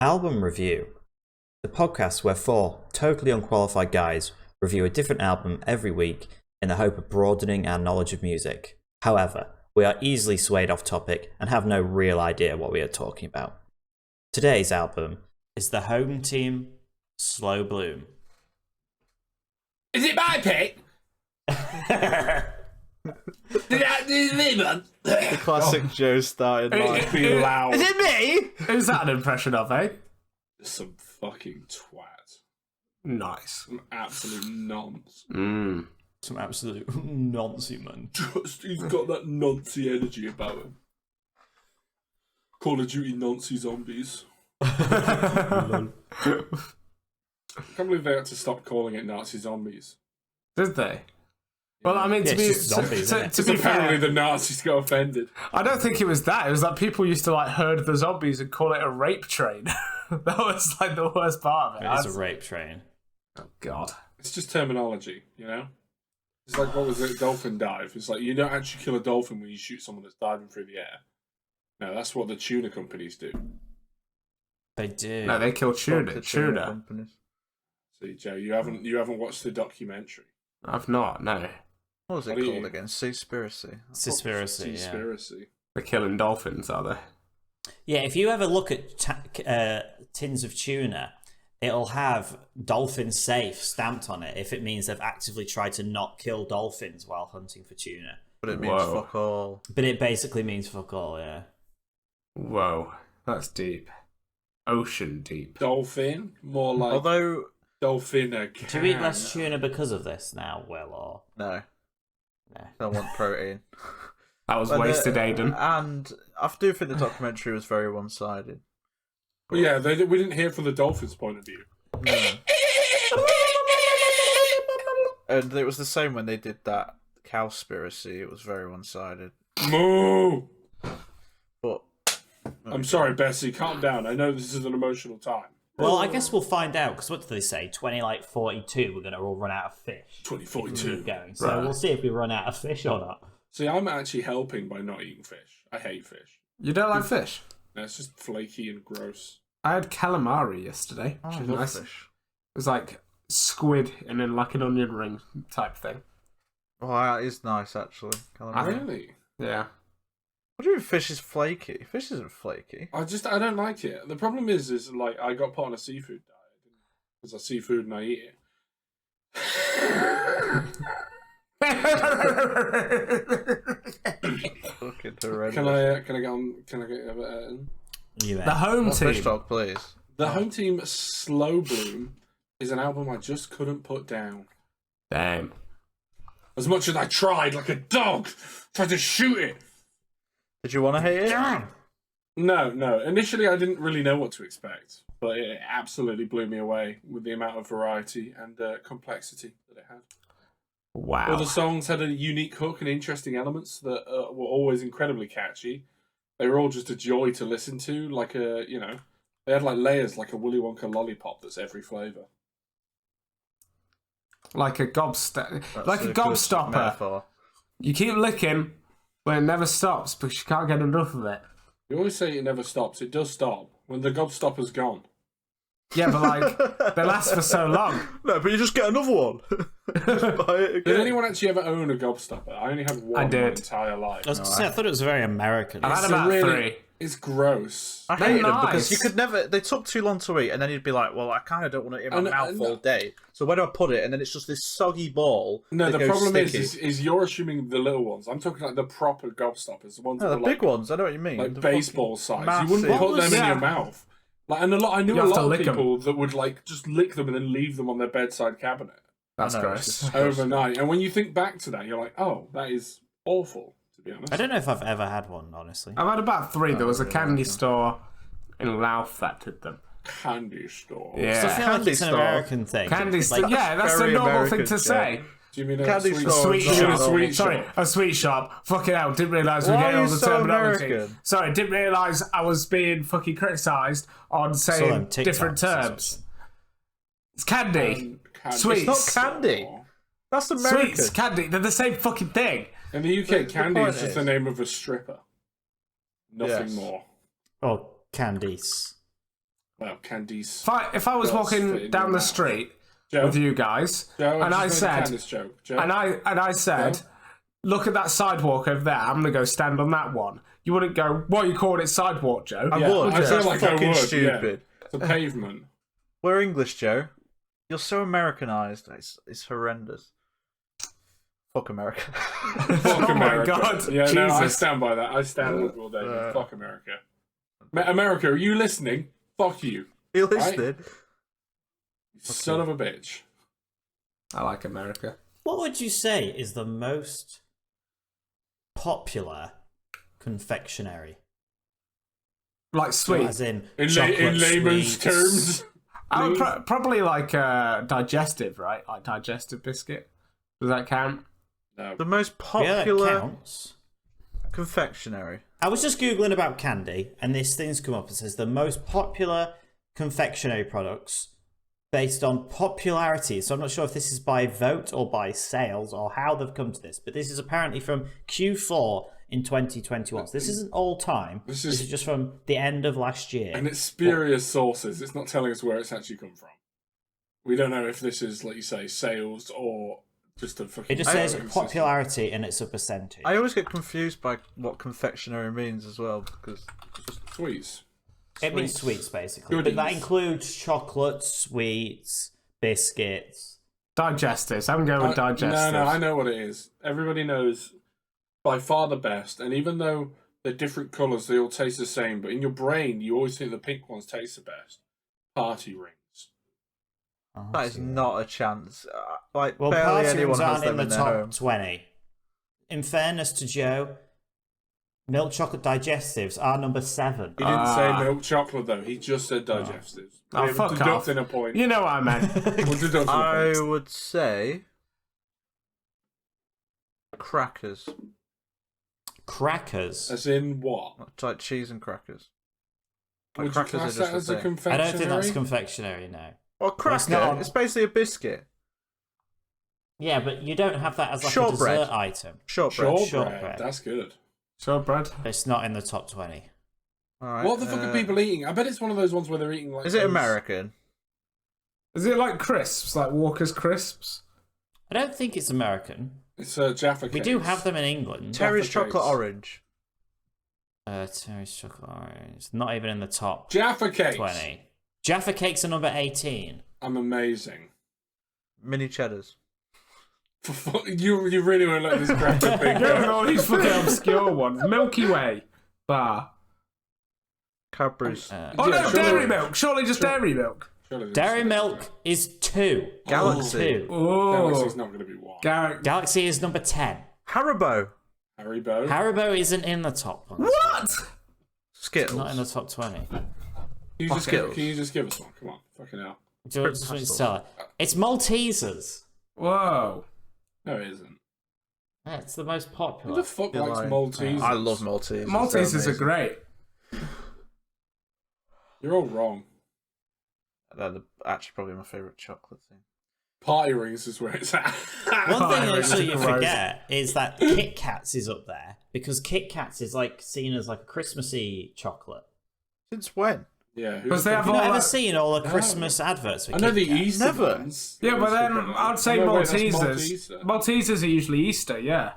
Album Review, the podcast where four totally unqualified guys review a different album every week in the hope of broadening our knowledge of music. However, we are easily swayed off topic and have no real idea what we are talking about. Today's album is the Home Team Slow Bloom. Is it my pick? The classic Joe started line. Be loud. Is it me? Who's that an impression of, eh? Some fucking twat. Nice. Some absolute nonce. Some absolute nonsense, man. Just, he's got that noncy energy about him. Call of Duty noncy zombies. I can't believe they had to stop calling it Nazi zombies. Did they? Well, I mean, Yeah, to be it's just zombies, isn't it? to be Apparently fair, the Nazis got offended. I don't think it was that. It was that people used to like herd the zombies and call it a rape train. That was like the worst part of it. It's a rape train. Oh God. It's just terminology, you know? It's like, what was it, dolphin dive? It's like, you don't actually kill a dolphin when you shoot someone that's diving through the air. No, that's what the tuna companies do. They do. No, they kill tuna. companies. See, Joe, you haven't watched the documentary. I've not. No, What was it What are called you? again? Seaspiracy. Conspiracy, yeah. Conspiracy. they're killing dolphins, are they? Yeah, if you ever look at tins of tuna, it'll have dolphin safe stamped on it if it means they've actively tried to not kill dolphins while hunting for tuna. But it means Whoa. fuck all. But it basically means fuck all, yeah. Whoa, that's deep. Ocean deep. Dolphin? More like Although, dolphin. Do you eat less tuna because of this now, Will, or...? no, No. I want protein. That was But wasted, Aidan. And I do think the documentary was very one-sided. Well, yeah, we didn't hear from the dolphin's point of view. No. And it was the same when they did that cowspiracy. It was very one-sided. Moo! But I'm sorry, Bessie, calm down. I know this is an emotional time. Well, I guess we'll find out, because what do they say? 2042, we're going to all run out of fish. 2042. Going. So Right. we'll see if we run out of fish or not. See, I'm actually helping by not eating fish. I hate fish. You don't like fish? No, it's just flaky and gross. I had calamari yesterday, which I was love nice. fish. It was like squid and then like an onion ring type thing. Oh, that is nice, actually. Calamari. Really? Yeah. What do you mean fish is flaky? Fish isn't flaky. I don't like it. The problem is like I got put on a seafood diet because I see food and I eat it. Fucking horrendous. Can I get on? Can I get You The home More fish team. talk, please. the Home Team Slow Bloom is an album I just couldn't put down. Damn. As much as I tried, like a dog, tried to shoot it. Did you want to hate it? No. Initially, I didn't really know what to expect, but it absolutely blew me away with the amount of variety and complexity that it had. Wow. All the songs had a unique hook and interesting elements that were always incredibly catchy. They were all just a joy to listen to, like they had like layers, like a Willy Wonka lollipop that's every flavour. Like a That's like a good gobstopper. metaphor. You keep licking, but it never stops because you can't get enough of it. You always say it never stops. It does stop when the gobstopper's gone. Yeah, but like they last for so long. No, but you just get another one. Just buy it again. Did anyone actually ever own a gobstopper? I only had one I in my did. entire life. I was gonna say, I thought it was very American. I had It's about really- 3. It's gross. I They're hated them nice. because you could never. They took too long to eat, and then you'd be like, "Well, I kind of don't want to eat my And- mouth and- all day." So where do I put it? And then it's just this soggy ball. No, that the goes problem sticky. is you're assuming the little ones. I'm talking like the proper gobstoppers, the ones No, that the were big like, ones. I know what you mean. like The baseball fucking size. You wouldn't massive. put them in Yeah. your mouth. Like, and I knew You a have lot to of lick 'em. people that would like just lick them and then leave them on their bedside cabinet That's I know, gross. it's disgusting. overnight. And when you think back to that, you're like, oh, that is awful. To be honest, I don't know if I've ever had one, honestly. I've had about 3. There was a candy store in Louth that did them. candy store. So I Yeah. feel like Candy it's an store. American thing. Candy store. Like, Yeah, that's a very normal American, thing to yeah. say. Do you mean a Candy sweet, store. Sweet Oh, Do you mean shop. a sweet Sorry, shop? a sweet shop. Fucking hell, didn't realise we Why get are all you the so terminology. American? Sorry, didn't realise I was being fucking criticised on saw them saying TikToks different or terms. something. It's candy. Candy Sweets. It's not candy. store. That's American. Sweets, candy, they're the same fucking thing. In the UK, The candy point is just is- the name of a stripper. Nothing Yes. more. Or candies. Well, candies. If I was Does fit walking in down your the mouth. street Joe? with you guys, Joe, and I just made a said, Candice joke. Joe? and I said, Joe? look at that sidewalk over there. I'm gonna go stand on that one. You wouldn't go. What are you calling it, sidewalk, Joe? I Yeah, would. I feel That's like I fucking would, stupid. It's a pavement. We're English, Joe. You're so Americanized. It's horrendous. Fuck America. Fuck Oh my America. God, Yeah, no, I Jesus. stand by that. I stand with Will Davis. Fuck America. America, are you listening? Fuck you. You listening? Son of a bitch. I like America. What would you say is the most popular confectionery? Like sweet. As in In chocolate layman's sweets. terms. I would probably like digestive, right? Like digestive biscuit. Does that count? No. The most Yeah, that popular counts. confectionery. I was just Googling about candy, and this thing's come up and says the most popular confectionery products based on popularity. So I'm not sure if this is by vote or by sales or how they've come to this, but this is apparently from Q4 in 2021. So this isn't all time. This is just from the end of last year. And it's spurious sources. It's not telling us where it's actually come from. We don't know if this is, like you say, sales or just a fucking... It just says system. popularity and it's a percentage. I always get confused by what confectionery means as well, because Sweets. It means sweets, basically. Goodies. But that includes chocolate, sweets, biscuits. Digestives. I'm going with digestives. No, I know what it is. Everybody knows by far the best, and even though they're different colours, they all taste the same, but in your brain, you always think the pink ones taste the best. Party rings. Oh, that is not a chance. Like, well, barely party anyone rings has aren't them in the in their top home. 20. In fairness to Joe, milk chocolate digestives are number 7. He didn't say milk chocolate, though. He just said digestives. Oh, We're fuck off. deducting a point. You know what I meant. We're deducting a I point. would say crackers. Crackers. As in what? Like cheese and crackers. Would you Crackers class are that just as the a same. I confectionery? don't think that's confectionery, no. Well, it's cracker. not- It's basically a biscuit. Yeah, but you don't have that as like Shortbread. a dessert item. Shortbread. Shortbread. That's good. Shortbread. It's not in the top 20. All right, What the fuck are people eating? I bet it's one of those ones where they're eating like... Is it those- American? Is it like crisps, like Walker's crisps? I don't think it's American. It's Jaffa cakes. We do have them in England. Terry's Jaffa chocolate cakes. orange. Terry's chocolate orange. It's not even in the top Jaffa cakes. 20. Jaffa cakes are number 18. I'm amazing. Mini cheddars. You really won't let this crap thing Go with go. all these fucking obscure ones. Milky Way bar. Cadbury's. Oh Yeah, no, surely- dairy milk. Surely just dairy milk. Surely this Dairy is- milk is 2. Galaxy. 2. Galaxy's Oh, not going to be one. Galaxy is number 10. Haribo. Haribo. Haribo isn't in the top one. what? Skittles. Not in the top 20. Can you just Skittles. give us one? Come on. Fucking hell. Do you want me to tell it? It's Maltesers. Whoa. No, it isn't. Yeah, it's the most Who popular. the fuck You're likes lying. Maltesers? I love Maltesers. Maltesers They're are great. You're all wrong. amazing. They're actually probably my favourite chocolate thing. Party rings is where it's at. One thing Fire actually you Rings. forget is that Kit Kats is up there because Kit Kats is like seen as like a Christmassy chocolate. Since when? Yeah. Because they have Have you all ever that... seen all the Christmas adverts for I know Kit the Kats? Easter Never. ones. Yeah, but then I'd say No, wait, that's Maltesers. Malteser. Maltesers are usually Easter, yeah.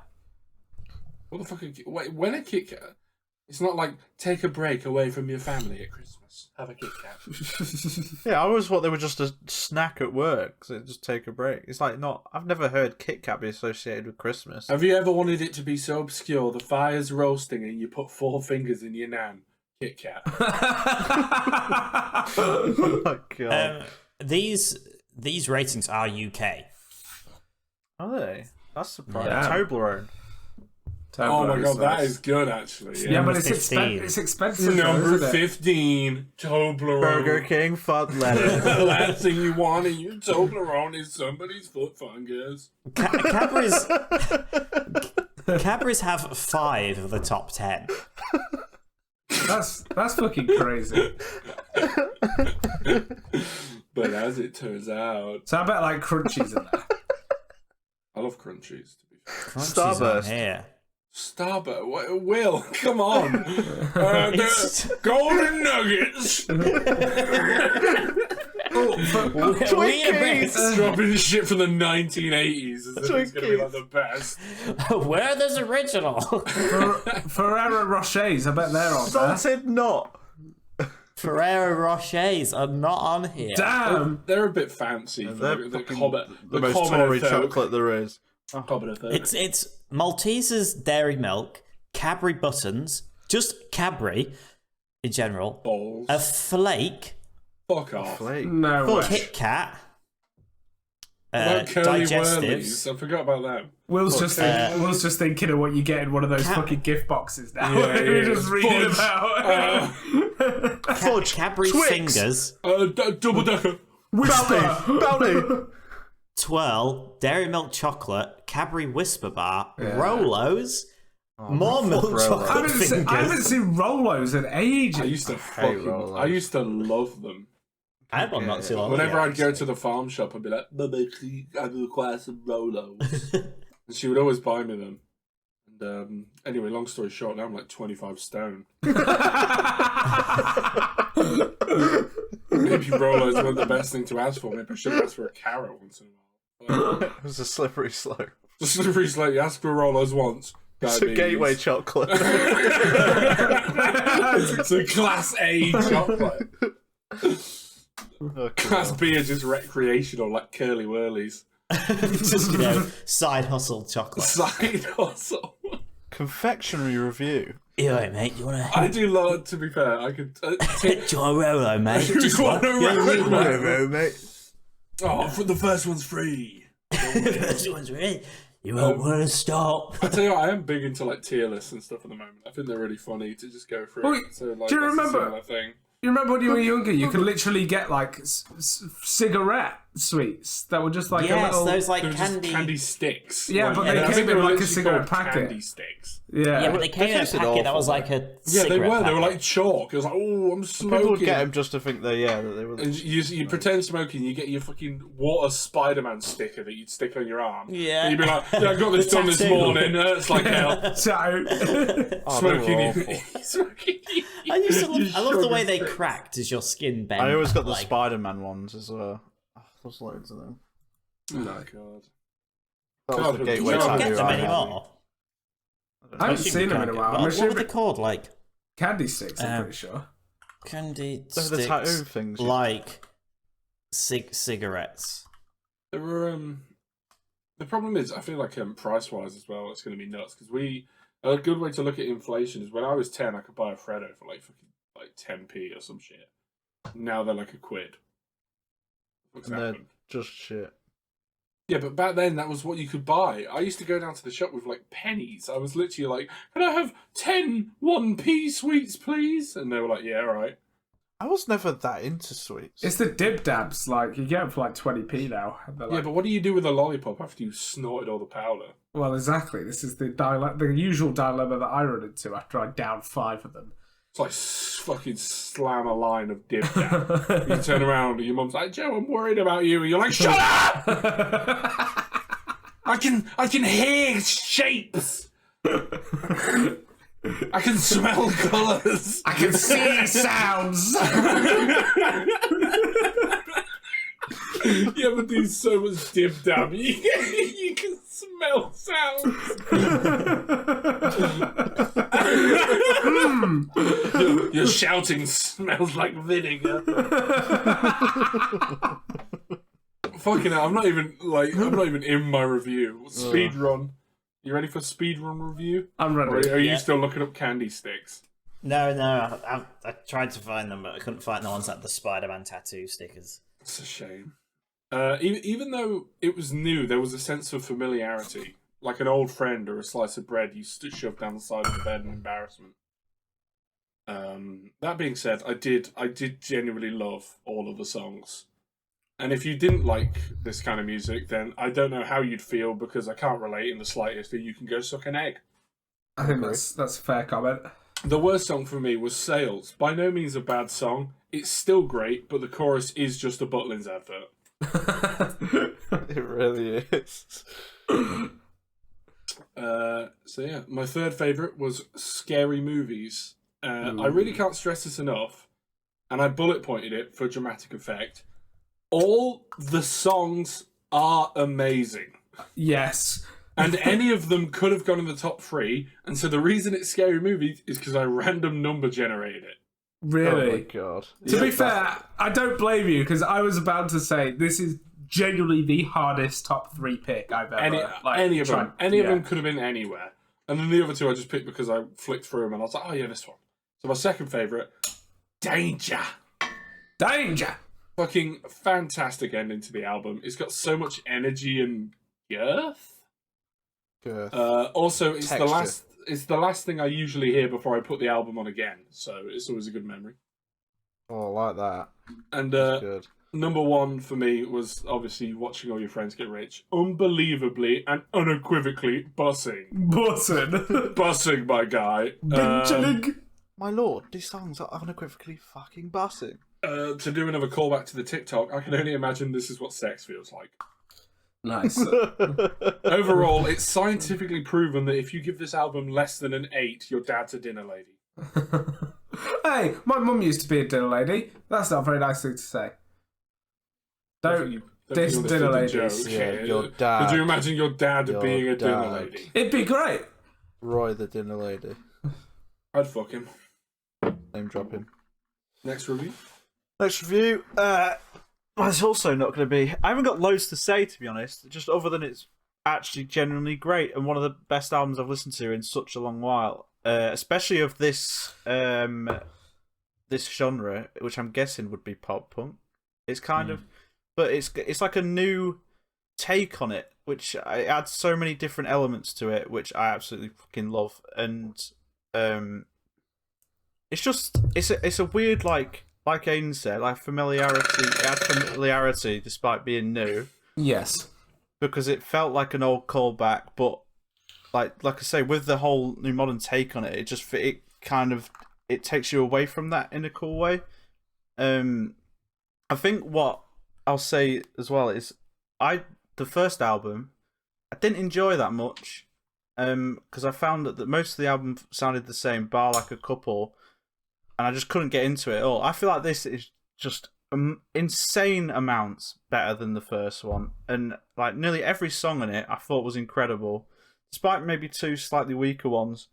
What the fuck? Wait, when a Kit Kat? It's not like take a break away from your family at Christmas. Have a Kit Kat. Yeah, I always thought they were just a snack at work, so just take a break. It's like not. I've never heard Kit Kat be associated with Christmas. Have you ever wanted it to be so obscure? The fire's roasting and you put 4 fingers in your nan. Kit Kat. Oh my god. These ratings are UK. Are they? That's surprising. Yeah. Toblerone. Oh my god, that is good actually. Yeah, but Number it's, 15. it's expensive. though, Number isn't it? 15, Toblerone. Burger King fud lettuce. The last thing you want in your Toblerone is somebody's foot fungus. Cadbury's have 5 of the top 10. That's fucking crazy. But as it turns out, So I bet like Crunchies in there. I love crunchies. To be fair, Crunchies aren't Starburst. here. Starbucks. Will, come on. The golden nuggets. Twinkies! Dropping shit from the 1980s as if it's going to be like the best. Where there's original? Ferrero Rochers, I bet they're on there. Salted not. Ferrero Rochers are not on here. Damn! They're a bit fancy. For They're the the most Tory chocolate there is. It's Maltesers Dairy Milk, Cadbury Buttons, just Cadbury in general, Balls. a Flake, Fuck off. Flake. No way. Kit Kat, About Curly digestives. Whirlies. I forgot about them. Will's just thinking of what you get in one of those fucking gift boxes now. Yeah, We're yeah. just reading Fudge. about. Fudge. Cadbury Twix. Fingers, Double decker. Bounty. Twirl, Dairy Milk Chocolate, Cadbury Whisper Bar, Rolos, more fuck milk Rolos. chocolate fingers. I haven't seen Rolos in ages. I used to love them. I had one not too long Whenever ago, I'd go to the farm shop, I'd be like, "Mama, I require some Rolos," and she would always buy me them. And anyway, long story short, now I'm like 25 stone. Maybe Rolos weren't the best thing to ask for. Maybe I should ask for a carrot once in a while. It was a slippery slope. The slippery slope. You ask for Rolos once. It's a gateway chocolate. It's a class A chocolate. Oh, Class B are just recreational, like Curly Whirlies. just side hustle chocolate. Side hustle. Confectionery review. Anyway, mate, you wanna? I do love. To be fair, I could. Do you want a Rolo, mate? Just want a Rolo. mate. Oh, the first one's free. This one's really. You won't want to stop. I tell you what, I am big into like tier lists and stuff at the moment. I think they're really funny to just go through. Well, So, like, do you that's a remember- similar thing. You remember when you were younger, you could literally get like cigarette sweets that were just like a Yes, little. those like They were just candy. candy sticks. Yeah, but I they think came in were like a literally cigarette called packet. Candy sticks. Yeah, Yeah, but they came in a tasted packet that awful, was like a Yeah, they cigarette were. They were packet. like chalk. It was like, oh, I'm smoking. People would get them just to think that they were. And you pretend smoking, you get your fucking water Spider-Man sticker that you'd stick on your arm. Yeah. And you'd be like, yeah, I got this done this tattoo. morning. It's like hell. so Smoking they were you. Smoking you. I used to love, You I love the way sugar they sticks. cracked as your skin bent. I always got the like, Spider-Man ones as well. Oh, there's loads of them. Oh my god. That was God, the you gateway You don't tattoo get tattoo them I had. anymore. I haven't seen them in a while. I'm What were they assuming called? Like candy sticks. I'm pretty sure. candy Those are sticks, the tattoo things. yeah. like cigarettes. There were the problem is I feel like price wise as well it's going to be nuts because a good way to look at inflation is when I was 10 I could buy a Freddo for like fucking like 10p or some shit. Now they're like £1. What's And they're happened? just shit. Yeah, but back then that was what you could buy. I used to go down to the shop with like pennies. I was literally like, "Can I have 10 1p sweets, please?" And they were like, "Yeah, all right." I was never that into sweets. It's the dib dabs. Like you get them for like 20p now. And they're Yeah, like, but what do you do with a lollipop after you've snorted all the powder? well, exactly. This is the usual dilemma that I run into after I down 5 of them. It's like fucking slam a line of dib dab. You turn around and your mum's like, "Joe, I'm worried about you." And you're like, "Shut up! I can hear shapes. I can smell colours. I can see sounds. You ever do so much dib dab? You can smell sounds. Your shouting smells like vinegar. Fucking hell, I'm not even in my review. Speed run. You ready for speed run review? I'm Or ready. are you Yeah. still looking up candy sticks? No, I tried to find them, but I couldn't find the ones that the Spider-Man tattoo stickers. It's a shame. Even though it was new, there was a sense of familiarity, like an old friend or a slice of bread you shoved down the side of the bed in embarrassment. That being said, I did genuinely love all of the songs. And if you didn't like this kind of music, then I don't know how you'd feel because I can't relate in the slightest that you can go suck an egg. I think that's a fair comment. The worst song for me was Sales. By no means a bad song. It's still great, but the chorus is just a Butlins advert. It really is. So yeah, my third favourite was Scary Movies. I really can't stress this enough, and I bullet pointed it for dramatic effect. All the songs are amazing. Yes. And any of them could have gone in the top 3, and so the reason it's Scary Movies is because I random number generated it. Really? Oh my god. To be fair, I don't blame you, because I was about to say this is genuinely the hardest top 3 pick I've ever Any of them. Any of yeah. them could have been anywhere. And then the other 2 I just picked because I flicked through them and I was like, oh yeah, this one. So my second favourite, Danger. Danger! Fucking fantastic ending to the album. It's got so much energy and girth. Also, it's Texture. the last thing I usually hear before I put the album on again. So it's always a good memory. Oh, I like that. And That's good. number 1 for me was obviously Watching All Your Friends Get Rich. Unbelievably and unequivocally bussing. Button. Bussing, my guy. My lord, these songs are unequivocally fucking bussing. To do another callback to the TikTok, I can only imagine this is what sex feels like. Nice. Overall, it's scientifically proven that if you give this album less than an 8, your dad's a dinner lady. Hey, my mum used to be a dinner lady. That's not a very nice thing to say. Don't diss dinner ladies. Yeah, your dad. Could you imagine your dad being a dinner dad. lady? It'd be great. Roy the dinner lady. I'd fuck him. Name drop him. Next review. Next review. It's also not going to be. I haven't got loads to say, to be honest. Just other than it's actually genuinely great and one of the best albums I've listened to in such a long while. Especially of this this genre, which I'm guessing would be pop punk. It's kind of, but it's like a new take on it, which it adds so many different elements to it, which I absolutely fucking love. And it's just it's a weird like Aidan said, like familiarity. It adds familiarity despite being new. Yes. Because it felt like an old callback, but like I say, with the whole new modern take on it, it takes you away from that in a cool way. I think what I'll say as well is the first album I didn't enjoy that much, because I found that most of the album sounded the same, bar like a couple, and I just couldn't get into it at all. I feel like this is just insane amounts better than the first one, and like nearly every song in it I thought was incredible, despite maybe 2 slightly weaker ones.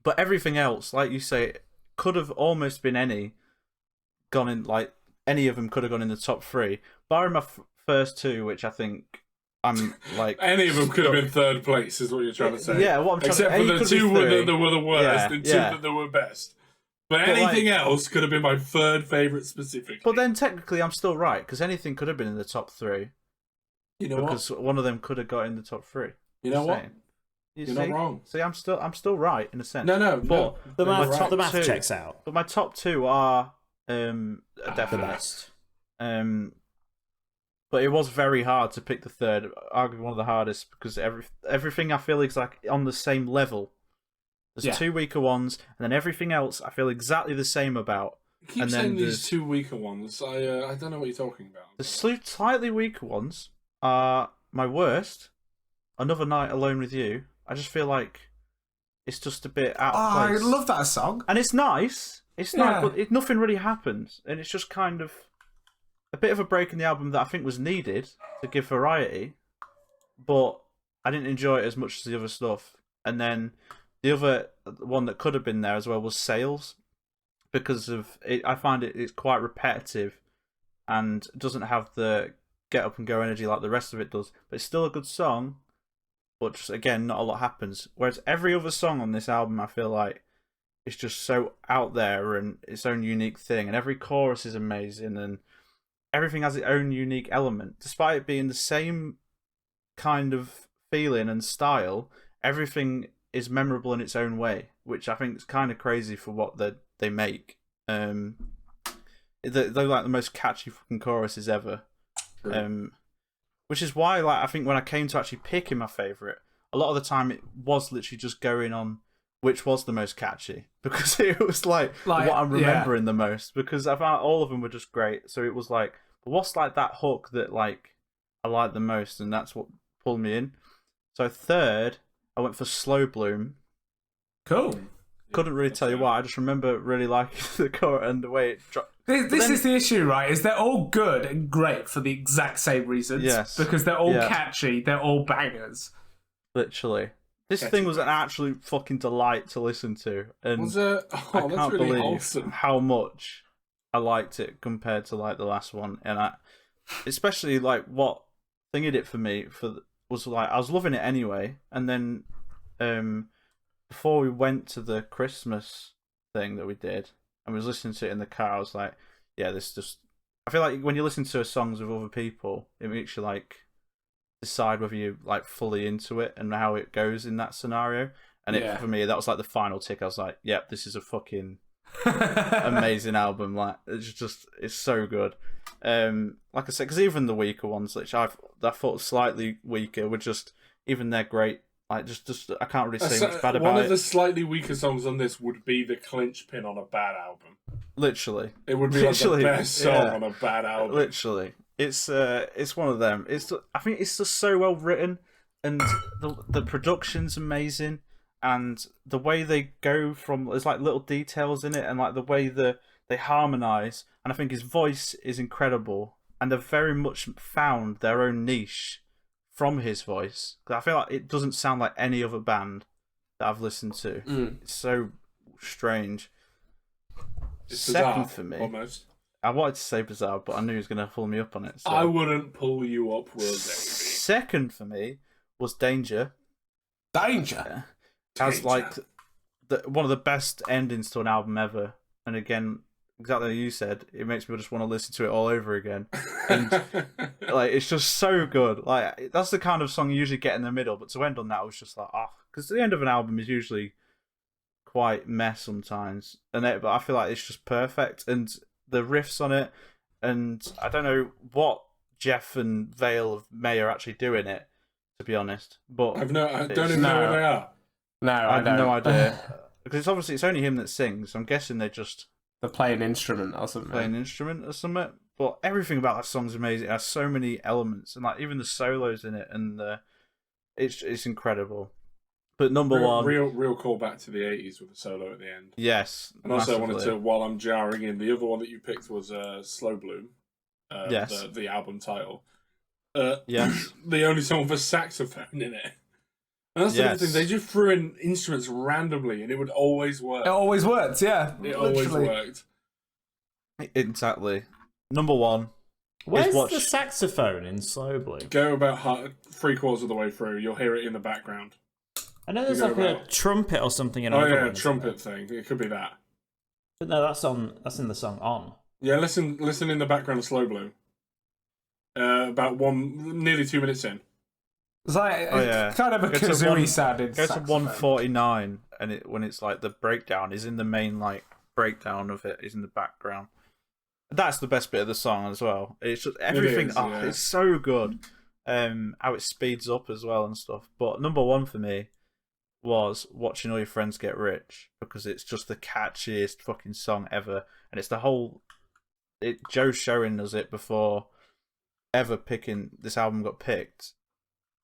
But everything else, like you say, could have almost been any of them could have gone in the top 3, barring my first 2, which I think I'm like any of them could have been third place, is what you're trying to say. Yeah, what I'm trying except to say, for the 2 that were the worst, Yeah, and 2 yeah. that were best. But anything else could have been my third favourite specifically. But then technically I'm still right, because anything could have been in the top 3. You know because one of them could have got in the top 3. You know what? You're not wrong. See, I'm still right in a sense. No. But The my math, top the math 2 checks out. But my top 2 are The definite. best. But it was very hard to pick the third. Arguably one of the hardest, because everything I feel is like on the same level. There's 2 weaker ones, and then everything else I feel exactly the same about. You keep and saying then these 2 weaker ones. I don't know what you're talking about. The slightly weaker ones are my worst. Another Night Alone with You. I just feel like it's just a bit out of place. I love that song. And it's nice. It's nice, but nothing really happens. And it's just kind of a bit of a break in the album that I think was needed to give variety. But I didn't enjoy it as much as the other stuff. And then the other one that could have been there as well was Sales. Because of it, I find it's quite repetitive and doesn't have the get up and go energy like the rest of it does. But it's still a good song. But just, again, not a lot happens. Whereas every other song on this album, I feel like it's just so out there and its own unique thing. And every chorus is amazing, and everything has its own unique element. Despite it being the same kind of feeling and style, everything is memorable in its own way, which I think is kind of crazy for what they make. They're like the most catchy fucking choruses ever. Which is why, like, I think when I came to actually picking my favourite, a lot of the time it was literally just going on which was the most catchy, because it was like what I'm remembering the most, because I found all of them were just great. So it was like, what's like that hook that like I like the most, and that's what pulled me in. So third, I went for Slow Bloom. Cool. Couldn't really tell you why. I just remember really liking the chorus and the way it dropped. This is the issue, right? Is they're all good and great for the exact same reasons. Yes. Because they're all catchy. They're all bangers. Literally. This thing was an absolute fucking delight to listen to. And I can't believe how much I liked it compared to like the last one. And especially like what thinged it for me was like, I was loving it anyway. And then before we went to the Christmas thing that we did, and we was listening to it in the car, I was like, yeah, this just... I feel like when you listen to songs with other people, it makes you like decide whether you're like fully into it and how it goes in that scenario. And for me, that was like the final tick. I was like, yep, this is a fucking amazing album. Like, it's so good. Like I said, because even the weaker ones, which I thought slightly weaker, were just, even they're great. Like, just I can't really say much bad about it. One of the slightly weaker songs on this would be the clinch pin on a bad album. Literally. It would be like the best song on a bad album. Literally. It's one of them. I think it's just so well written, and the production's amazing, and the way they go from, there's like little details in it, and like the way they harmonize, and I think his voice is incredible, and they've very much found their own niche from his voice. I feel like it doesn't sound like any other band that I've listened to. It's so strange. It's Second bizarre, for me, almost. I wanted to say bizarre, but I knew he was going to pull me up on it. So. I wouldn't pull you up, Will Davey. Second for me was Danger. Danger? As like one of the best endings to an album ever. And again, exactly like you said, it makes me just want to listen to it all over again. And like, it's just so good. Like, that's the kind of song you usually get in the middle, but to end on that, I was just like, because the end of an album is usually quite mess sometimes, but I feel like it's just perfect. And the riffs on it, and I don't know what Jeff and Vale of May are actually doing it, to be honest. But I don't even know where they are. No, I have no idea. Because it's only him that sings. So I'm guessing they're playing an instrument or something. But everything about that song's amazing. It has so many elements, and like even the solos in it, and it's incredible. But number one, real callback to the 80s with the solo at the end. Yes, and also I wanted to, while I'm jarring in, the other one that you picked was Slow Bloom. Yes, the album title. Yes, the only song with a saxophone in it. And that's the other thing. They just threw in instruments randomly, and it would always work. It always worked, yeah. It always worked. Exactly. Number one. Where's the saxophone in Slow Bloom? Go about 3/4 of the way through. You'll hear it in the background. I know there's like a trumpet or something in a trumpet thing. It could be that. But no, that's in the song On. Yeah, listen in the background of Slow Bloom. About nearly 2 minutes in. It's like kind of a kazooie sounding. Go to 149, and when it's like the breakdown is in the main like breakdown of it is in the background. That's the best bit of the song as well. It's just everything. It's so good. How it speeds up as well and stuff. But number one for me was Watching All Your Friends Get Rich, because it's just the catchiest fucking song ever, and it's the whole. Joe showing us it before ever picking this album got picked.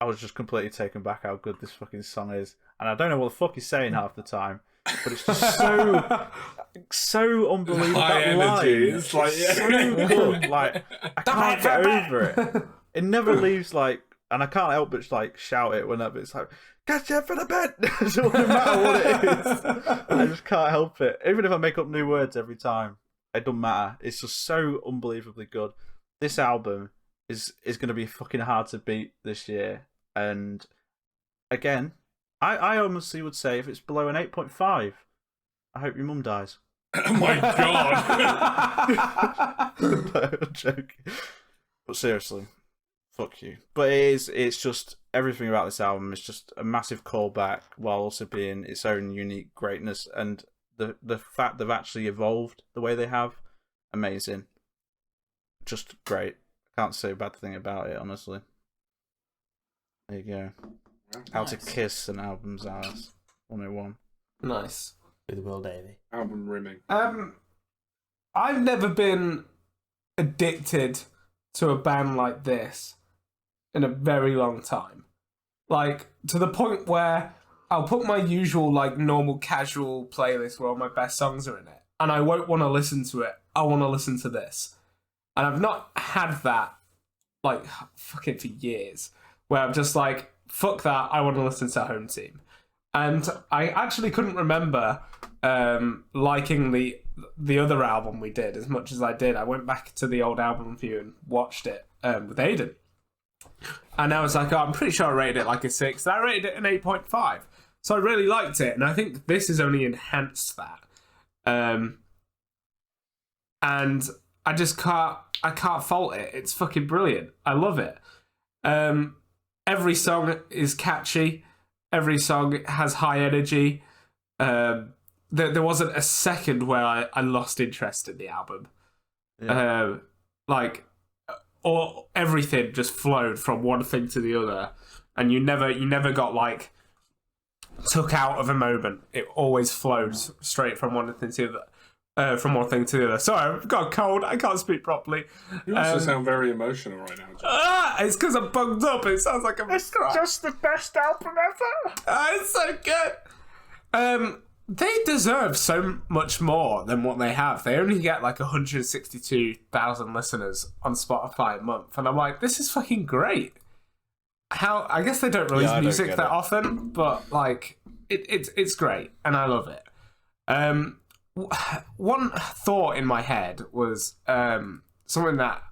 I was just completely taken back how good this fucking song is, and I don't know what the fuck he's saying half the time, but it's just so unbelievable. High that energy. line, it's like so good. Like I can't get over it. It never leaves like, and I can't help but like shout it whenever it's like, "Catch up for the bed." It doesn't matter what it is. I just can't help it. Even if I make up new words every time, it doesn't matter. It's just so unbelievably good. This album is going to be fucking hard to beat this year. And again, I honestly would say if it's below an 8.5, I hope your mum dies. Oh my god! No, I'm joking. But seriously, fuck you. But it's just everything about this album is just a massive callback while also being its own unique greatness, and the fact they've actually evolved the way they have, amazing. Just great. Can't say a bad thing about it, honestly. There you go. How to Kiss an Album's Ass 101. Nice. With Will Davey. Album rimming. I've never been addicted to a band like this in a very long time. Like, to the point where I'll put my usual like normal casual playlist where all my best songs are in it, and I won't want to listen to it. I want to listen to this, and I've not had that like fucking for years, where I'm just like, fuck that. I want to listen to Home Team, and I actually couldn't remember liking the other album we did as much as I did. I went back to the old album review and watched it with Aidan. And I was like, oh, I'm pretty sure I rated it like a 6. And I rated it an 8.5. So I really liked it. And I think this has only enhanced that. And I just can't fault it. It's fucking brilliant. I love it. Every song is catchy. Every song has high energy. There wasn't a second where I lost interest in the album. Yeah. Or everything just flowed from one thing to the other, and you never got like took out of a moment. It always flowed straight from one thing to the other. Sorry, I've got a cold. I can't speak properly. You also sound very emotional right now. It's because I'm bugged up. It sounds like I'm just the best album ever. It's so good. They deserve so much more than what they have. They only get like 162,000 listeners on Spotify a month, and I'm like, this is fucking great. I guess they don't release music that often, but like it's great, and I love it. One thought in my head was something that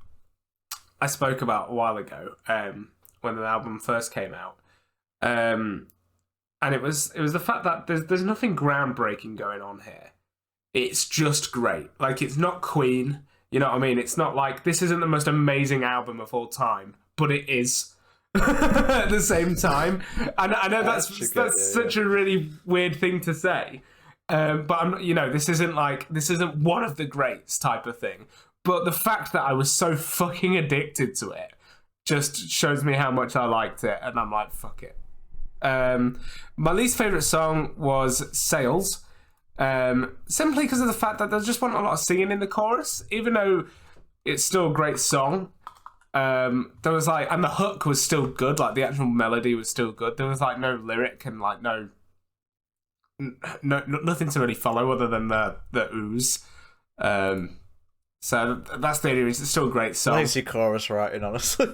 I spoke about a while ago when the album first came out. And it was the fact that there's nothing groundbreaking going on here. It's just great. Like, it's not Queen, you know what I mean? It's not like, this isn't the most amazing album of all time, but it is at the same time. And I know that's such a really weird thing to say. But I'm, this isn't one of the greats type of thing. But the fact that I was so fucking addicted to it just shows me how much I liked it, and I'm like, fuck it. My least favourite song was Sales, simply because of the fact that there just wasn't a lot of singing in the chorus, even though it's still a great song. There was and the hook was still good, like the actual melody was still good. There was no lyric and nothing to really follow other than the ooze. So that's the only reason. It's still a great song. Lazy chorus writing, honestly.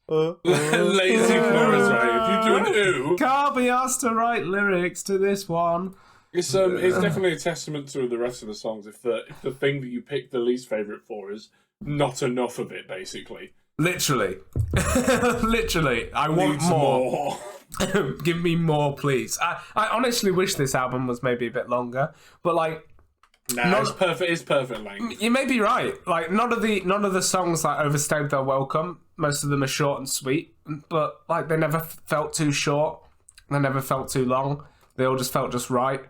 Lazy chorus, right? If you do an ooh, can't be asked to write lyrics to this one. It's definitely a testament to the rest of the songs. If the thing that you picked the least favourite for is not enough of it, basically. Literally, I want more. Give me more, please. I honestly wish this album was maybe a bit longer, but it's perfect. It's perfect length. You may be right. None of the songs overstayed their welcome. Most of them are short and sweet, but they never felt too short. They never felt too long. They all just felt just right.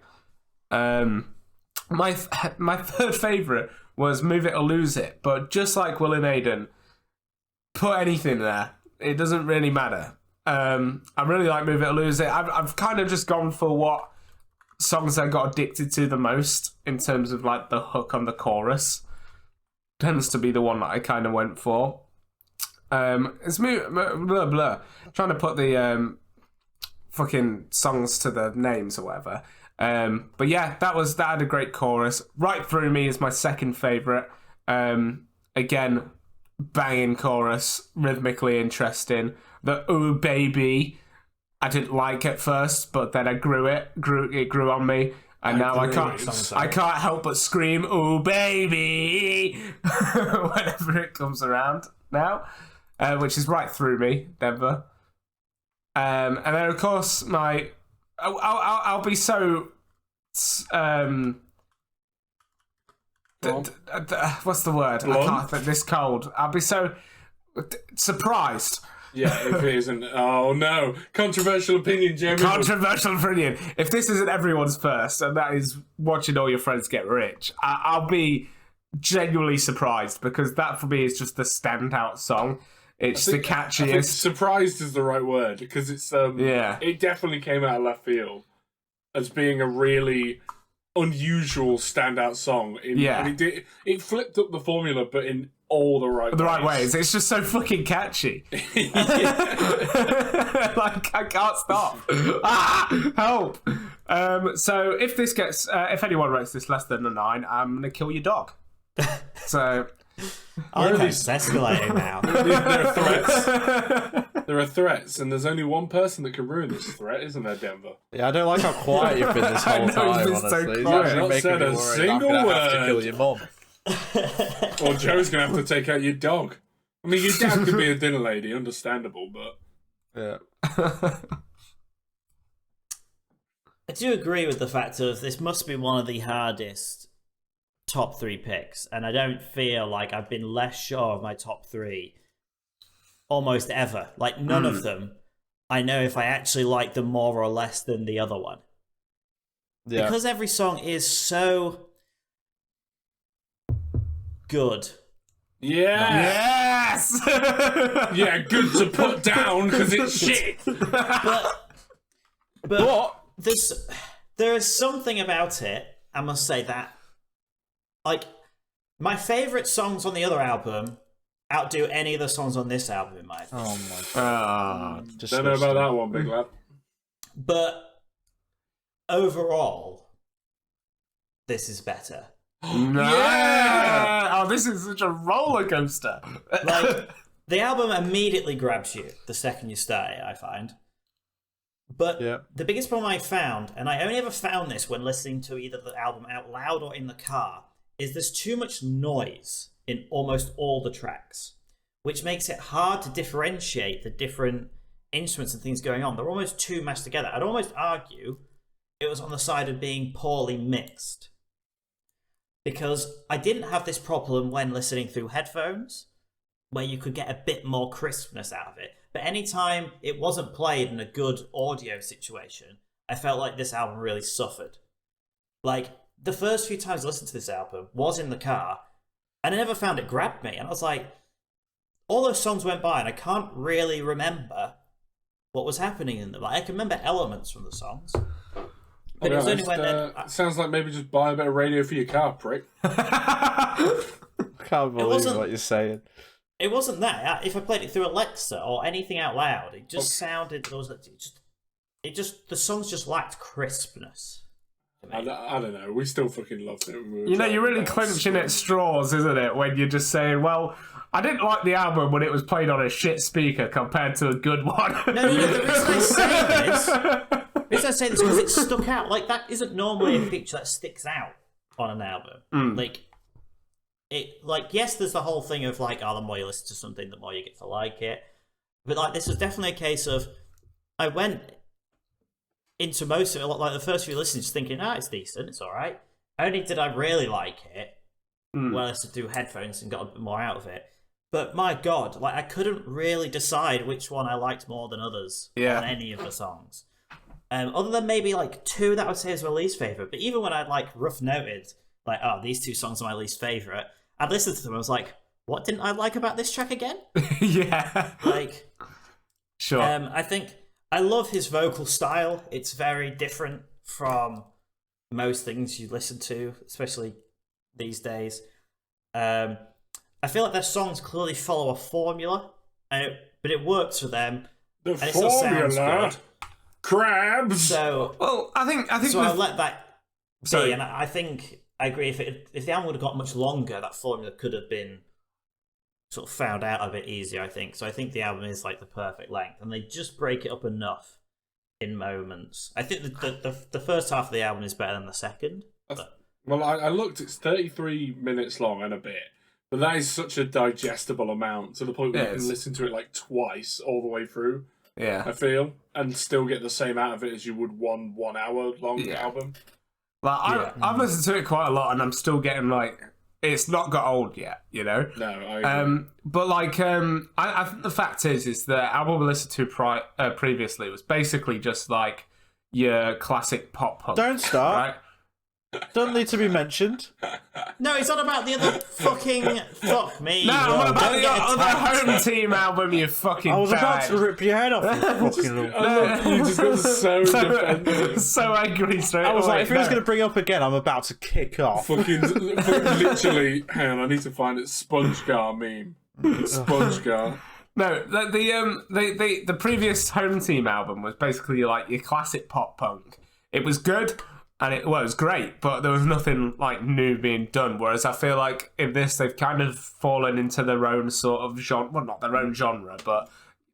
My third favourite was Move It or Lose It, but just like Will and Aidan, put anything there. It doesn't really matter. I really like Move It or Lose It. I've kind of just gone for what songs I got addicted to the most in terms of the hook on the chorus. Tends to be the one that I kind of went for. It's blah blah. Trying to put the fucking songs to the names or whatever. But yeah, that had a great chorus. Right Through Me is my second favourite. Again, banging chorus, rhythmically interesting. The Ooh Baby, I didn't like at first, but then it grew on me, and now I can't help but scream "Ooh Baby" whenever it comes around now, which is Right Through Me, Denver. And then of course I'll be so what's the word? Blonde? I can't think. This cold. I'll be so surprised. Yeah, if it isn't. Oh no. Controversial opinion, Jeremy. Controversial opinion. If this isn't everyone's first, and that is watching all your friends get rich, I'll be genuinely surprised, because that for me is just the standout song. It's the catchiest. I think surprised is the right word, because it's it definitely came out of left field as being a really unusual standout song. And it flipped up the formula, but in all the right ways. It's just so fucking catchy. Like, I can't stop. Help. So if anyone rates this less than a 9, I'm gonna kill your dog. So I like how it's escalating now. There are threats. There are threats, and there's only one person that can ruin this threat, isn't there, Denver? Yeah, I don't like how quiet you've been this whole time, you've been so honestly. It's quiet. actually Not making said me a worried that I'm single going to have to word. kill your mum. Or Joe's going to have to take out your dog. I mean, your dad could be a dinner lady, understandable, but... Yeah. I do agree with the fact of this must be one of the hardest top 3 picks, and I don't feel like I've been less sure of my top 3 almost ever. Like, none of them, I know if I actually like them more or less than the other one. Yeah. Because every song is so good. Yeah! Yes. Yeah, good to put down, because it's shit! But there is something about it, I must say, that, like, my favourite songs on the other album outdo any of the songs on this album, in my opinion. Oh my god. Don't know about that one, big lad. But overall, this is better. Yeah! Oh, this is such a roller coaster. Like, the album immediately grabs you the second you start it, I find. But the biggest problem I found, and I only ever found this when listening to either the album out loud or in the car, is there's too much noise in almost all the tracks, which makes it hard to differentiate the different instruments and things going on. They're almost too mashed together. I'd almost argue it was on the side of being poorly mixed, because I didn't have this problem when listening through headphones, where you could get a bit more crispness out of it. But anytime it wasn't played in a good audio situation, I felt like this album really suffered. Like, the first few times I listened to this album was in the car, and I never found it grabbed me. And I was like, all those songs went by, and I can't really remember what was happening in them. Like, I can remember elements from the songs. But it was only when... sounds like maybe just buy a bit of radio for your car, prick. Can't believe what you're saying. It wasn't that. If I played it through Alexa or anything out loud, it just sounded... the songs just lacked crispness. I don't know. We still fucking loved it. You're really clenching at straws, isn't it? When you're just saying, well, I didn't like the album when it was played on a shit speaker compared to a good one. No, the reason I say this is because it stuck out. Like, that isn't normally a feature that sticks out on an album. Yes, there's the whole thing of, like, the more you listen to something, the more you get to like it. But, like, this is definitely a case of, I went into most of it, like the first few listens, thinking, it's decent, it's alright. Only did I really like it when I listened through headphones and got a bit more out of it. But my god, like, I couldn't really decide which one I liked more than others on any of the songs. Other than maybe, like, 2 that I would say is my least favourite. But even when I'd, like, rough noted, like, these 2 songs are my least favourite, I'd listen to them, I was like, what didn't I like about this track again? Yeah. Like, sure. I think I love his vocal style. It's very different from most things you listen to, especially these days. I feel like their songs clearly follow a formula, but it works for them. The and it still sounds formula, good. Crabs. So, well, I think. So I let that be, Sorry. and I think I agree. If the album would have got much longer, that formula could have been sort of found out a bit easier, I think. So I think the album is like the perfect length, and they just break it up enough in moments. I think the first half of the album is better than the second. Well, I looked, it's 33 minutes long and a bit, but that is such a digestible amount to the point where you can listen to it like twice all the way through. Yeah, I feel, and still get the same out of it as you would one hour long album. Like I've listened to it quite a lot, and I'm still getting like, it's not got old yet, you know. No, I agree. But like, I think the fact is the album we listened to previously was basically just like your classic pop punk. Don't start. Right? Don't need to be mentioned. No, it's not about the other fucking. Fuck me. No, Will. what about Don't the get other attacked. home team album, you fucking I was about bad. to rip your head off. You fucking You just got so defensive. so angry straight I was away. like, if he was going to bring up again, I'm about to kick off. Fucking literally, hang on, I need to find it. SpongeGar meme. SpongeGar. No, the previous home team album was basically like your classic pop punk. It was good, and it was great, but there was nothing like new being done. Whereas I feel like in this, they've kind of fallen into their own sort of genre. Well, not their own genre, but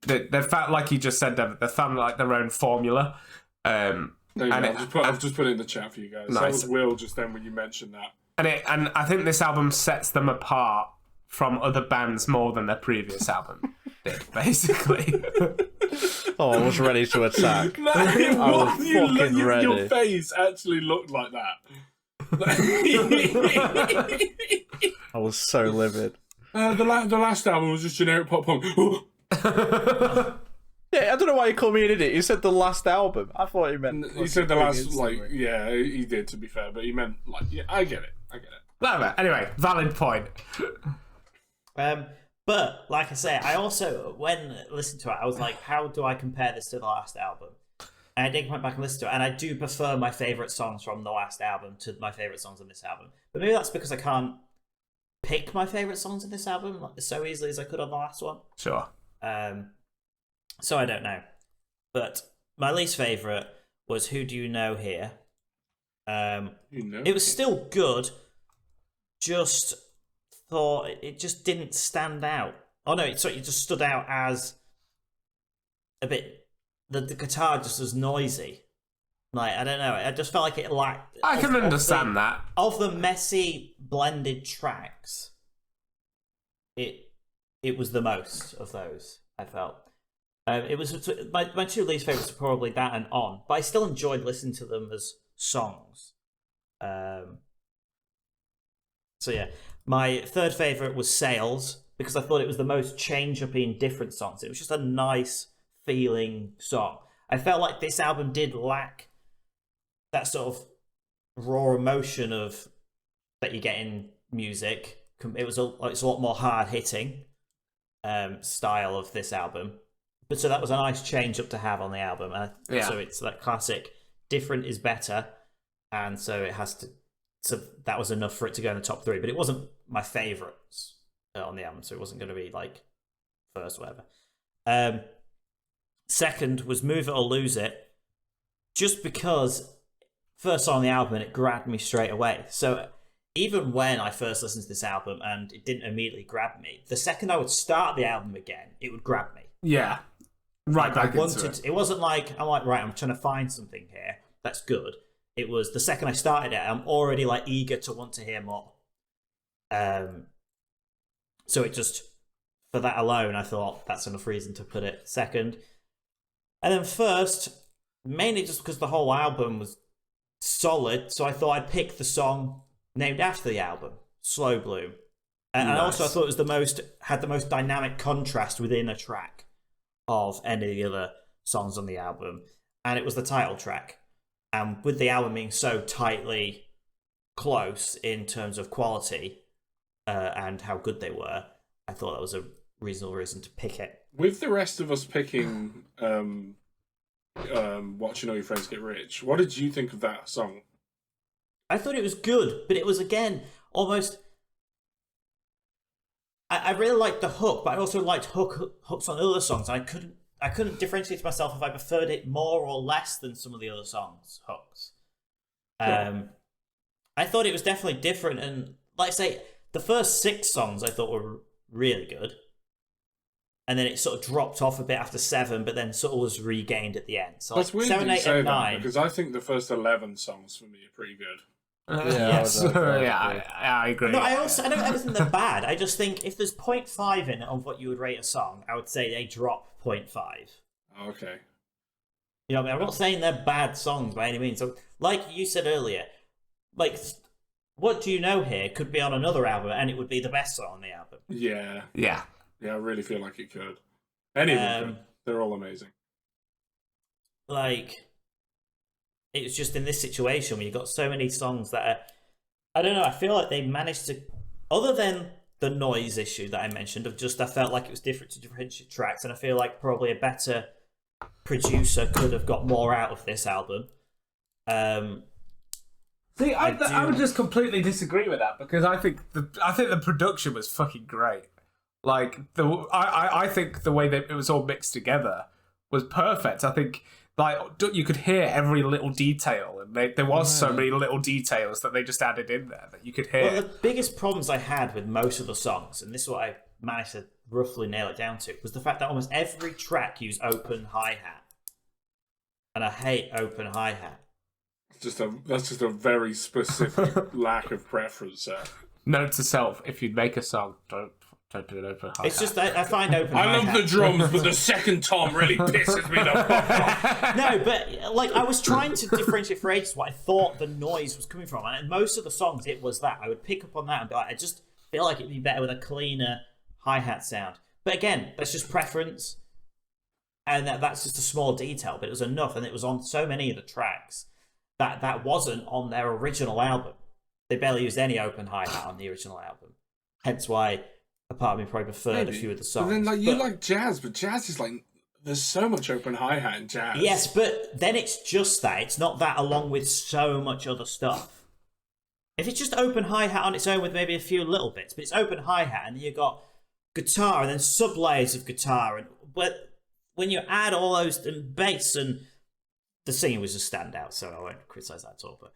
they felt like you just said, David. They found like their own formula. There you go. I've just put it in the chat for you guys. That Nice. was Will just then when you mentioned that. And I think this album sets them apart from other bands more than their previous album did, basically. Oh, I was ready to attack. No, I was fucking ready. Your face actually looked like that. I was so livid. The last album was just generic pop punk. Yeah, I don't know why you called me an idiot. You said the last album. I thought you meant. He said the last, like, yeah, he did, to be fair, but he meant, like, yeah, I get it. Whatever. Anyway, valid point. But like I say, I also when listened to it, I was like, how do I compare this to the last album? And I did went back and listen to it, and I do prefer my favorite songs from the last album to my favorite songs on this album. But maybe that's because I can't pick my favorite songs in this album so easily as I could on the last one. Sure. So I don't know. But my least favorite was Who Do You Know Here? It was still good. Just thought it just didn't stand out. Oh no, it just stood out as a bit. The guitar just was noisy. Like, I don't know. I just felt like it lacked. I can understand that. Of the messy blended tracks, it was the most of those. I felt. It was my two least favorites were probably that and On, but I still enjoyed listening to them as songs. So yeah, my third favorite was Sales because I thought it was the most change-up-y and different songs. It was just a nice feeling song. I felt like this album did lack that sort of raw emotion of that you get in music. It's a lot more hard-hitting style of this album. But so that was a nice change up to have on the album. So it's that classic, different is better, and so it has to. So that was enough for it to go in the top 3, but it wasn't my favourites on the album, so it wasn't going to be like first or whatever. Second was Move It or Lose It, just because first song on the album and it grabbed me straight away. So even when I first listened to this album and it didn't immediately grab me, the second I would start the album again, it would grab me. Yeah. Right back into it. It wasn't like, I'm like, right, I'm trying to find something here. That's good. It was the second I started it, I'm already like eager to want to hear more. So it just, for that alone, I thought that's enough reason to put it second. And then first, mainly just because the whole album was solid, so I thought I'd pick the song named after the album, Slow Bloom. And Nice. also I thought it was had the most dynamic contrast within a track of any of the other songs on the album. And it was the title track. And with the album being so tightly close in terms of quality and how good they were, I thought that was a reasonable reason to pick it. With the rest of us picking Watching All Your Friends Get Rich, what did you think of that song? I thought it was good, but it was, again, almost... I really liked the hook, but I also liked hooks on other songs. I couldn't differentiate myself if I preferred it more or less than some of the other songs' hooks. Sure. I thought it was definitely different, and like I say, the first 6 songs I thought were really good, and then it sort of dropped off a bit after 7, but then sort of was regained at the end. So That's like weird 7, that you 8, say and that, 9. because I think the first 11 songs for me are pretty good. Yes. Yeah, I agree. No, I don't ever think they're bad. I just think if there's 0.5 in it of what you would rate a song, I would say they drop 0.5. Okay. You know what I mean? I'm not saying they're bad songs by any means. So, like you said earlier, like, What Do You Know Here could be on another album and it would be the best song on the album. Yeah. Yeah. Yeah, I really feel like it could. Any of them could. They're all amazing. Like, it was just in this situation where you've got so many songs that are, I don't know, I feel like they managed to, other than the noise issue that I mentioned, of just I felt like it was different to different tracks, and I feel like probably a better producer could have got more out of this album. See, I would just completely disagree with that because I think the production was fucking great. Like I think the way that it was all mixed together was perfect. I think like you could hear every little detail, and there was so many little details that they just added in there that you could hear. Well, the biggest problems I had with most of the songs, and this is what I managed to roughly nail it down to, was the fact that almost every track used open hi-hat, and I hate open hi-hat. That's just a very specific lack of preference there. Note to self: if you make a song, don't do it open hi-hat. It's just I find open I hi-hat. love the drums, but the second tom really pisses me the fuck off. No, but like I was trying to differentiate for ages what I thought the noise was coming from, and in most of the songs it was that. I would pick up on that and be like, I just feel like it'd be better with a cleaner hi-hat sound. But again, that's just preference, and that's just a small detail, but it was enough, and it was on so many of the tracks that wasn't on their original album. They barely used any open hi-hat on the original album. Hence why a part of me probably preferred a few of the songs. But then, like, you like jazz, but jazz is like, there's so much open hi-hat in jazz. Yes, but then it's just that. It's not that along with so much other stuff. If it's just open hi-hat on its own with maybe a few little bits, but it's open hi-hat and then you've got guitar and then sub-layers of guitar. But when you add all those, and bass, and the singing was just standout, so I won't criticise that at all. But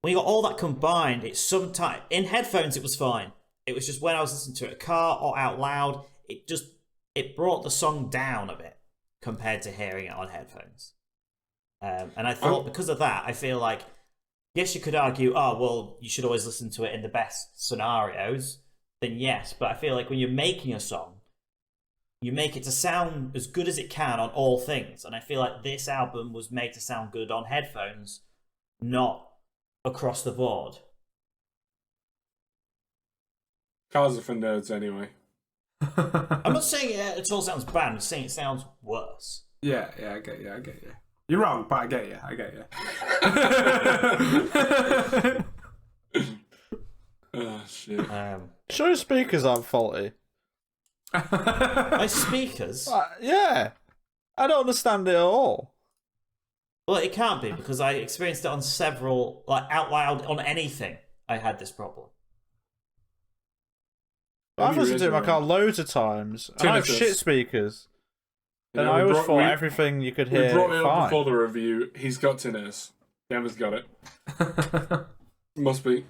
when you got all that combined, it's sometimes in headphones it was fine. It was just when I was listening to it in a car or out loud, it brought the song down a bit compared to hearing it on headphones. And I thought because of that, I feel like, yes, you could argue, oh, well, you should always listen to it in the best scenarios. Then yes, but I feel like when you're making a song, you make it to sound as good as it can on all things. And I feel like this album was made to sound good on headphones, not across the board. Cars are for nerds anyway. I'm not saying it all sounds bad, I'm saying it sounds worse. Yeah, I get you. You're wrong, but I get you. Oh, shit. Sure, your speakers aren't faulty. My speakers? Yeah. I don't understand it at all. Well, it can't be, because I experienced it on several, like out loud on anything. I had this problem. I've listened to it in my car loads of times, and I have shit speakers. And I always thought everything you could hear We brought it fine. up before the review. He's got tinnitus. Gemma's got it. Must be.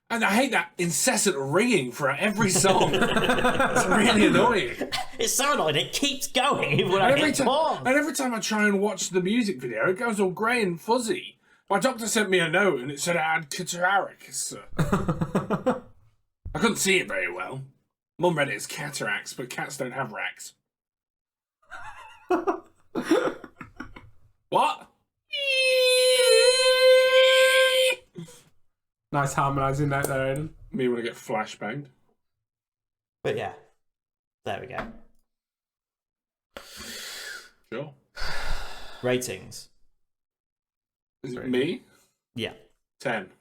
And I hate that incessant ringing for every song. It's really annoying. It's so annoying, it keeps going even when I hit pause. And every time I try and watch the music video, it goes all grey and fuzzy. My doctor sent me a note and it said I had cataracts. I couldn't see it very well. Mum read it as cataracts, but cats don't have racks. What? Nice harmonising note there, Aidan. Me want to get flashbanged. But yeah, there we go. Sure. Ratings. Is it me? Yeah. 10.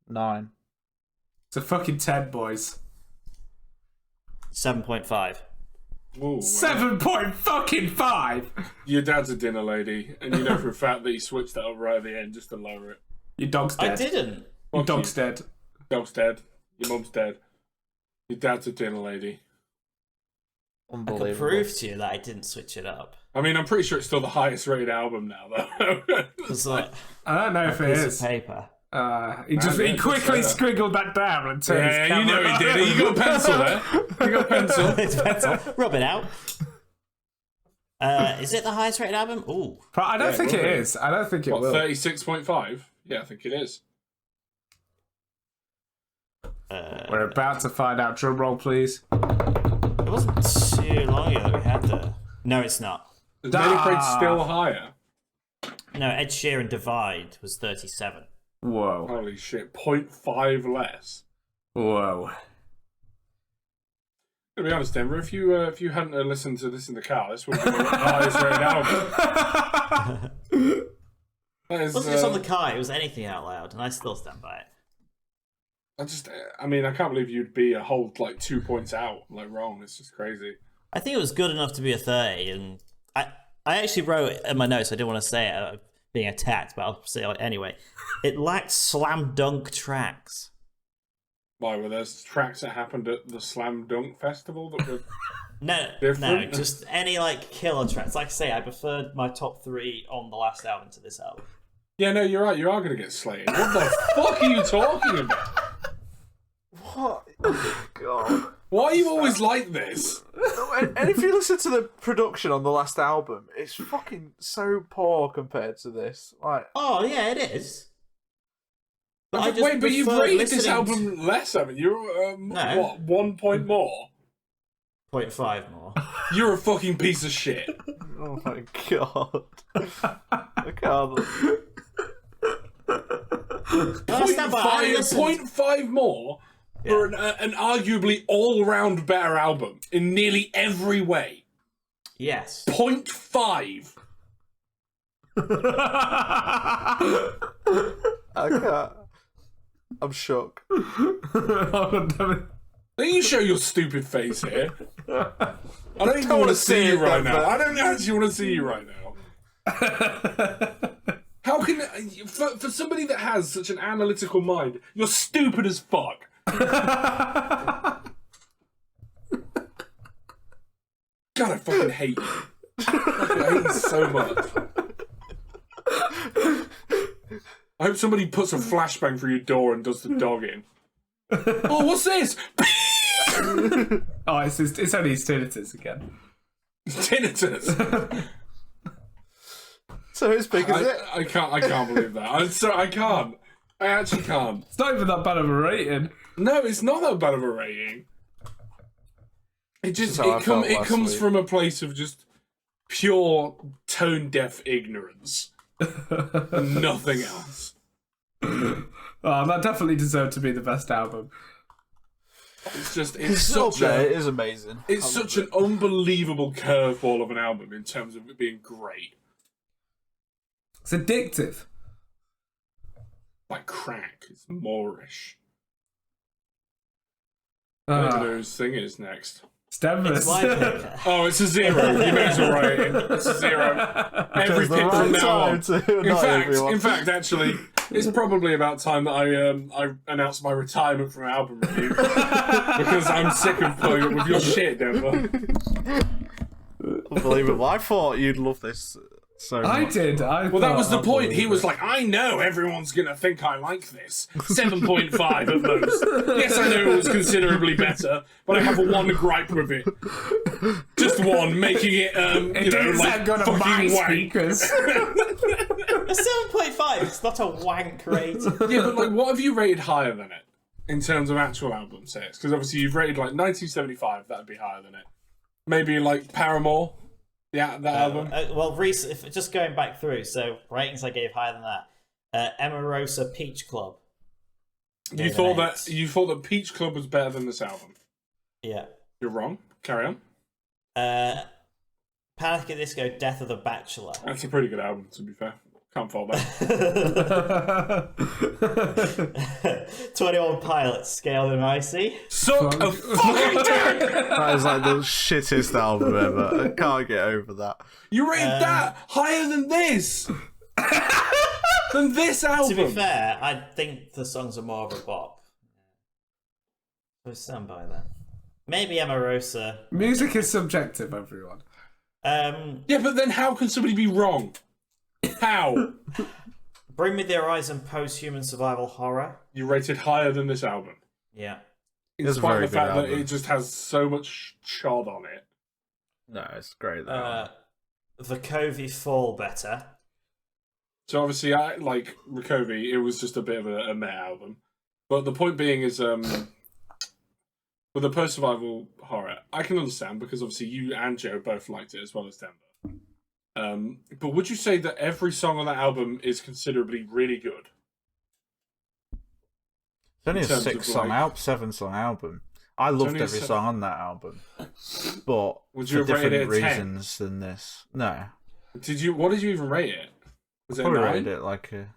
9. It's a fucking 10, boys. 7.5. Ooh, 7.5. Your dad's a dinner lady, and you know for a fact that he switched that up right at the end just to lower it. Your dog's dead. I didn't. Your dog's dead. Dog's dead. Your mum's dead. Your dad's a dinner lady. I Unbelievable. could prove to you that I didn't switch it up. I mean, I'm pretty sure it's still the highest rated album now, though. It's like I don't know if a it piece is. of paper. He quickly scribbled that down and turned his Yeah, camera you know he on. did. You got a pencil there. You got a pencil. It's pencil. Rub it out. Is it the highest rated album? Ooh. But I don't Yeah, think it it will be. is. I don't think it What, will. 36.5? Yeah, I think it is. We're about to find out. Drum roll, please. It wasn't too long ago that we had the... No, it's not. Is Metacritic still higher? No, Ed Sheeran Divide was 37. Whoa. Holy shit, 0.5 less. Whoa. To be honest, Denver, if you hadn't listened to this in the car, this would be the highest rated album. It wasn't just on the car, it was anything out loud, and I still stand by it. I can't believe you'd be a whole, 2 points out, wrong. It's just crazy. I think it was good enough to be a 30, and I actually wrote in my notes, I didn't want to say it, being attacked, but I'll say it anyway. It lacked slam dunk tracks. Why, were there tracks that happened at the Slam Dunk Festival that were No, different? just any killer tracks. Like I say, I preferred my top 3 on the last album to this album. Yeah, no, you're right. You are going to get slated. What the fuck are you talking about? What? Oh, God. Why are you always like this? And if you listen to the production on the last album, it's fucking so poor compared to this. Oh yeah, it is. But but you've rated this album less, haven't you? No. What, 1 point more? 0.5 more. You're a fucking piece of shit. Oh my God. I can't. 0.5 more for an arguably all-round better album in nearly every way. Yes. 0.5. I can't. I'm shook. Don't you show your stupid face here? I don't even want to see you right now. I don't actually want to see you right now. How can... For somebody that has such an analytical mind, you're stupid as fuck. God, I fucking hate you. I hate you so much. I hope somebody puts a flashbang through your door and does the dog in. Oh, what's this? Oh, it's only his tinnitus again. Tinnitus. So who's big is it? I can't believe that. I can't. I actually can't. It's not even that bad of a rating. No, it's not that bad of a rating. It comes from a place of just pure tone deaf ignorance. And nothing else. Oh, that definitely deserved to be the best album. It is amazing. It's such an unbelievable curveball of an album in terms of it being great. It's addictive. Like crack. It's Moorish. I don't know whose thing is next. It's my pick. Oh, it's a 0. You may as well write it. It's a 0. Every pick from now on. In fact, actually, it's probably about time that I announce my retirement from album review because I'm sick of putting up with your shit, Denver. Unbelievable. I thought you'd love this so much. I did. Well, that was the point. He was like, I know everyone's going to think I like this. 7.5 at most. Yes, I know it was considerably better, but I have one gripe with it. Just one, making it, fucking wank. A 7.5, it's not a wank rate. Yeah, but what have you rated higher than it in terms of actual album sales? Because obviously you've rated 1975, that'd be higher than it. Maybe Paramore. Yeah, that album. If just going back through, so ratings I gave higher than that. Emarosa Peach Club. You thought that Peach Club was better than this album? Yeah. You're wrong. Carry on. Panic at the Disco, Death of the Bachelor. That's a pretty good album, to be fair. Can't fault that. 21 Pilots, Scaled and Icy. Suck a fucking dick! That is the shittest album ever. I can't get over that. You rated that higher than this! Than this album! To be fair, I think the songs are more of a bop. So stand by that. Maybe Emarosa. Music is subjective, everyone. Yeah, but then how can somebody be wrong? How? Bring Me the Horizon Post-Human Survival Horror. You rated higher than this album. Yeah. In spite of the fact that it just has so much chod on it. No, it's great. The Covey Fall better. So obviously, I like Rakovi. It was just a bit of a meh album. But the point being is, with the post-survival horror, I can understand because obviously you and Joe both liked it as well as Denver. But would you say that every song on that album is considerably really good? It's only a 7-song album. I loved every song on that album, but Would you for have rated different it a 10? reasons than this. No. Did you? What did you even rate it? Was it Probably a 9? rated it like a...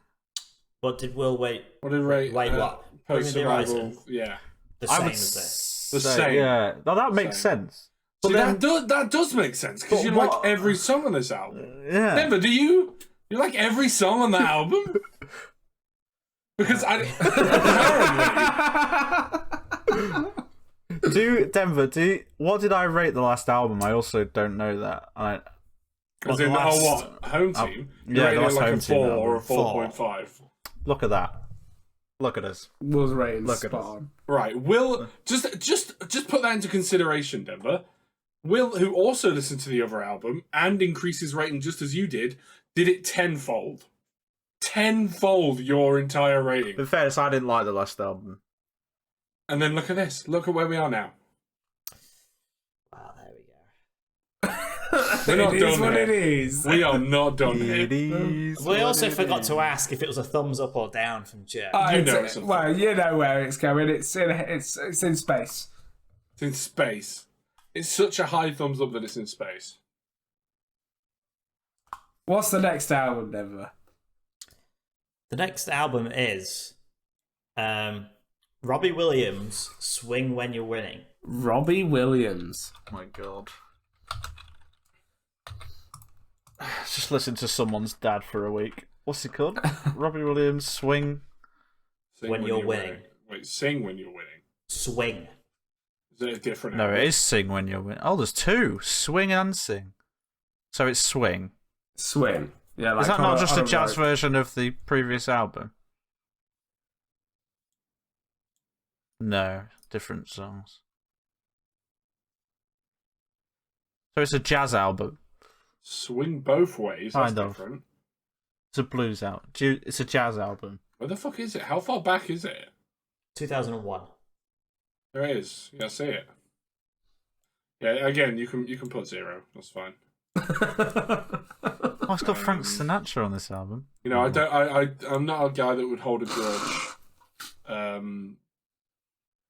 What did Will wait? What did rate? Wait, what? Bring Me the Horizon. Yeah. The I same would as this. The same. Yeah. Now that makes sense. But See, then, that does make sense because But you what- like every song on this album. yeah. Denver, do you? You like every song on the album? Because apparently. What did I rate the last album? I also don't know that. As in, what? Home team? You yeah, rated the it last like Home a Team 4 or a album. 4.5. Look at that. Look at us. Was rated Look at spot us. on. Right. Will just put that into consideration, Denver. Will, who also listened to the other album and increased his rating just as you did it tenfold. Tenfold your entire rating. In fairness, I didn't like the last album. And then look at this. Look at where we are now. Wow, there we go. We're not It is done what here. it is. We are not done here. It is. We also forgot to ask if it was a thumbs up or down from Joe. You know it's a- Well, you know where it's going. It's in space. It's in space. It's such a high thumbs up that it's in space. What's the next album, Denver? The next album is Robbie Williams' Swing When You're Winning. Robbie Williams. Oh my god. Just listen to someone's dad for a week. What's it called? Robbie Williams, Swing. Sing When you're winning. Wait, sing when you're winning. Swing. Is it a different No, album? it is Sing When You're Winning. Oh, there's two. Swing and Sing. So it's Swing. Swing. Yeah, like Is that on not just on a jazz road. version of the previous album? No, different songs. So it's a jazz album. Swing both ways. That's Kind of. different. It's a blues album. It's a jazz album. Where the fuck is it? How far back is it? 2001. There it is. Yeah, I see it. Yeah, again, you can put 0. That's fine. Oh, it's got Frank Sinatra on this album. You know, I'm not a guy that would hold a grudge.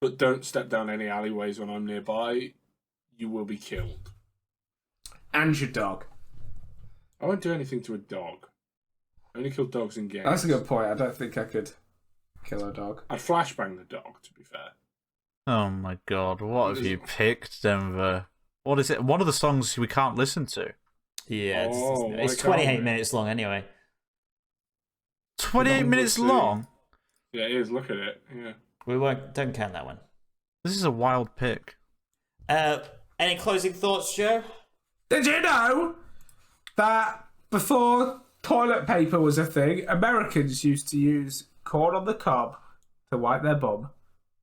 But don't step down any alleyways when I'm nearby. You will be killed. And your dog. I won't do anything to a dog. I only kill dogs in games. That's a good point. I don't think I could kill a dog. I'd flashbang the dog, to be fair. Oh my god, what have you picked, Denver? What is it? One of the songs we can't listen to. Yeah, Oh, it's why 28 can't we? minutes long anyway. 28 minutes Let's see. long? Yeah, it is. Look at it. Yeah. Don't count that one. This is a wild pick. Any closing thoughts, Joe? Did you know that before toilet paper was a thing, Americans used to use corn on the cob to wipe their bum?